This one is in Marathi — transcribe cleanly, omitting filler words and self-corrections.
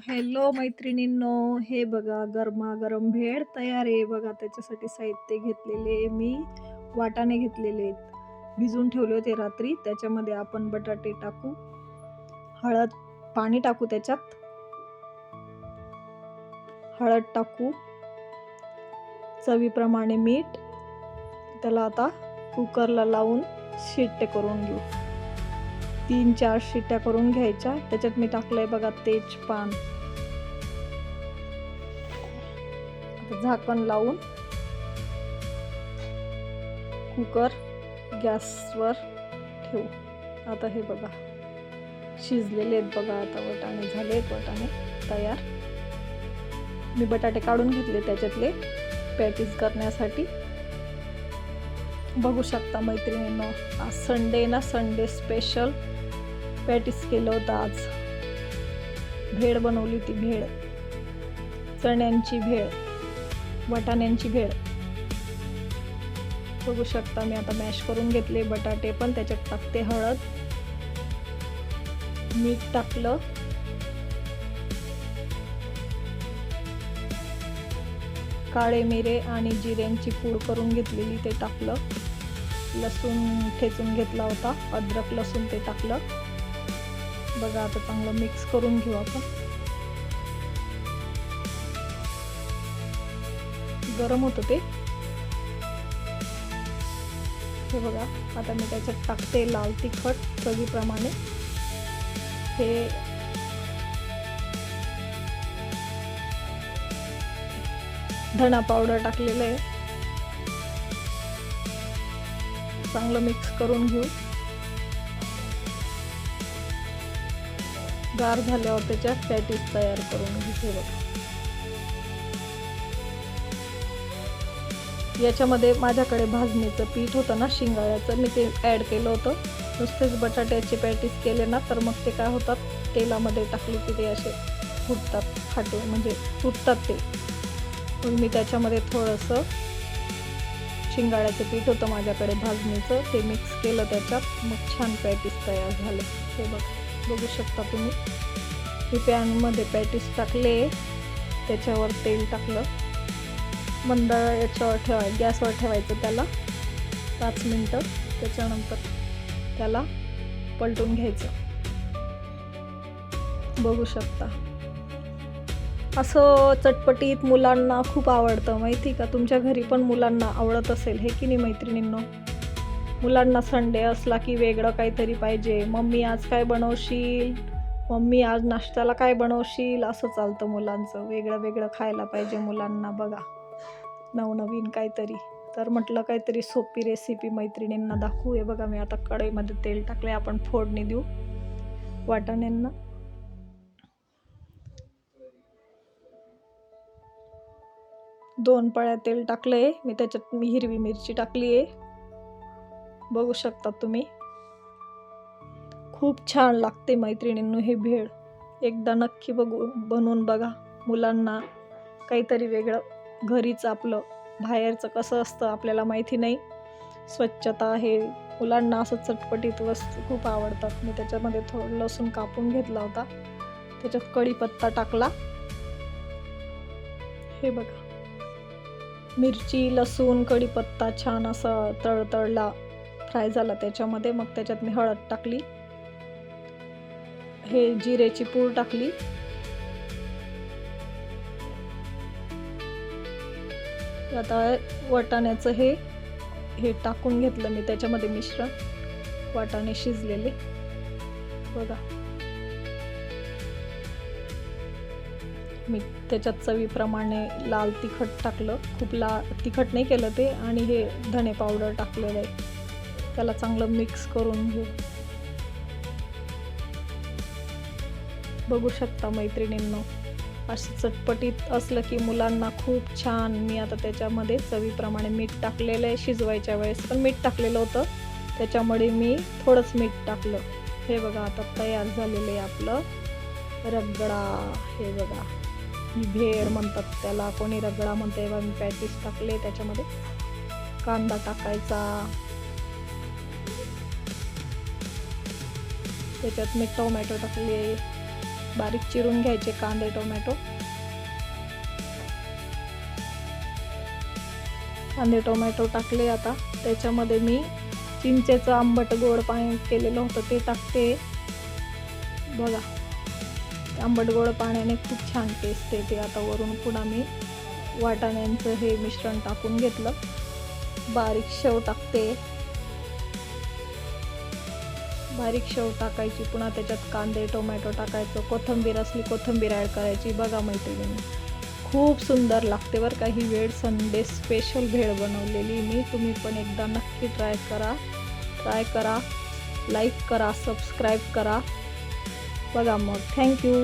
हॅलो मैत्रिणींनो, हे बघा गरमागरम भेळ तयार आहे बघा. त्याच्यासाठी साहित्य घेतलेले मी वाटाणे घेतलेले आहेत, भिजून ठेवले होते रात्री. त्याच्यामध्ये आपण बटाटे टाकू, हळद, पाणी टाकू, त्याच्यात हळद टाकू, चवीप्रमाणे मीठ. त्याला आता कुकरला लावून शिट्टे करून घेऊ. 3-4 शिट्ट्या करून घ्यायच्या. त्याच्यात मी टाकलंय बघा तेजपान. झाकण लावून कुकर गॅसवर ठेवू. आता हे बघा शिजलेले आहेत बघा. आता वाटाणे झालेत, वाटाणे तयार. मी बटाटे काढून घेतले त्याच्यातले पॅटीस करण्यासाठी. बघू शकता मैत्रिणींनो, आज संडे ना, संडे स्पेशल पॅटीस केलं होतं. आज भेळ बनवली होती, भेळ, चण्यांची भेळ, वाटाण्यांची भेळ. बघू शकता मी आता मॅश करून घेतले बटाटे पण. त्याच्यात टाकते हळद, मीठ टाकलं, काळे मिरे आणि जिऱ्यांची पूड करून घेतलेली ते टाकलं. लसूण ठेचून घेतला होता, अद्रक लसूण ते टाकलं. बघा आता चांगलं मिक्स करून घेऊ आपण. गरम होतं ते. हे बघा आता मी त्याच्यात टाकते लाल तिखट चवीप्रमाणे. हे धना पावडर टाकलेलं आहे. चांगलं मिक्स करून घेऊ. गार झाल्यावर त्याच्या पॅटीस तयार करून घेऊ. बघा याच्यामध्ये माझ्याकडे भाजणीचं पीठ होतं ना, शिंगाळ्याचं, मी ते ॲड केलं होतं. नुसतेच बटाट्याचे पॅटीस केले ना तर मग ते काय होतात, तेलामध्ये टाकले की ते असे फुटतात, फाटे म्हणजे तुटतात ते. मग मी त्याच्यामध्ये थोडंसं शिंगाड्याचं पीठ होतं माझ्याकडे भाजणीचं, ते मिक्स केलं त्याच्यात. मग छान पॅटीस तयार झाले. हे बघू शकता तुम्ही. हे पॅनमध्ये पॅटीस टाकले, त्याच्यावर तेल टाकलं. मंद याच्यावर गॅसवर ठेवायचं त्याला 5 मिनटं. त्याच्यानंतर त्याला पलटून घ्यायचं. बघू शकता असं चटपटीत मुलांना खूप आवडतं, माहिती का? तुमच्या घरी पण मुलांना आवडत असेल, हे की नाही मैत्रिणींनो? मुलांना संडे असला की वेगळं काहीतरी पाहिजे. मम्मी आज काय बनवशील, मम्मी आज नाश्त्याला काय बनवशील, असं चालतं मुलांचं. वेगळं वेगळं खायला पाहिजे मुलांना बघा, नवनवीन काहीतरी. तर म्हटलं काहीतरी सोपी रेसिपी मैत्रिणींना दाखवू. हे बघा मी आता कढईमध्ये तेल टाकले, आपण फोडणी देऊ वाटाण्यांना. 2 पळ्या तेल टाकलंय मी. त्याच्यात मी हिरवी मिरची टाकली आहे. बघू शकता तुम्ही. खूप छान लागते मैत्रिणींनो हे भेळ. एकदा नक्की बनवून बघा. मुलांना काहीतरी वेगळं, घरीच आपलं. बाहेरचं कसं असतं आपल्याला माहिती नाही, स्वच्छता आहे. मुलांना असं चटपटीत वस्तू खूप आवडतात. मी त्याच्यामध्ये थोडं लसूण कापून घेतला होता, त्याच्यात कढीपत्ता टाकला. हे बघा मिरची, लसूण, कढीपत्ता छान असं तळतळला, फ्राय झाला त्याच्यामध्ये. मग त्याच्यात मी हळद टाकली, हे जिरेची पूड टाकली, आता वाटाण्याचं हे टाकून घेतलं मी त्याच्यामध्ये मिश्रण. वाटाणे शिजलेले बघा. मी त्याच्यात चवीप्रमाणे लाल तिखट टाकलं, खूप तिखट नाही केलं ते. आणि हे धने पावडर टाकलेलं आहे. त्याला चांगलं मिक्स करून घेऊ. बघू शकता मैत्रिणींनो, असं चटपटीत असलं की मुलांना खूप छान. मी आता त्याच्यामध्ये चवीप्रमाणे मीठ टाकलेलं आहे. शिजवायच्या वेळेस पण मीठ टाकलेलं होतं, त्याच्यामुळे मी थोडंच मीठ टाकलं. हे बघा आता तयार झालेलं आहे आपलं रगडा. हे बघा भेळ म्हणतात त्याला, कोणी रगडा म्हणते. बघा मी पॅटीस टाकले, त्याच्यामध्ये कांदा टाकायचा, त्याच्यात मी टोमॅटो टाकले, बारीक चिरून घ्यायचे कांदे टोमॅटो. कांदे टोमॅटो टाकले. आता त्याच्यामध्ये मी चिंचेचं आंबट गोड पाणी केलेलं होतं ते टाकते. बघा, आंबट गोड पाण्याने खूप छान टेस्ट येते. आता वरून पुन्हा मी वाटाण्यांचं हे मिश्रण टाकून घेतलं. बारीक शेव टाकते. बारीक शेव टाकायची. पुन्हा त्याच्यात कांदे टोमॅटो टाकायचं. कोथिंबीर असली कोथिंबीर ॲड करायची. बघा मैत्रिणी, खूप सुंदर लागते बरं का. ही भेळ संडे स्पेशल भेळ बनवलेली मी. तुम्ही पण एकदा नक्की ट्राय करा. लाईक करा, सबस्क्राईब करा. बघा मग. थँक्यू.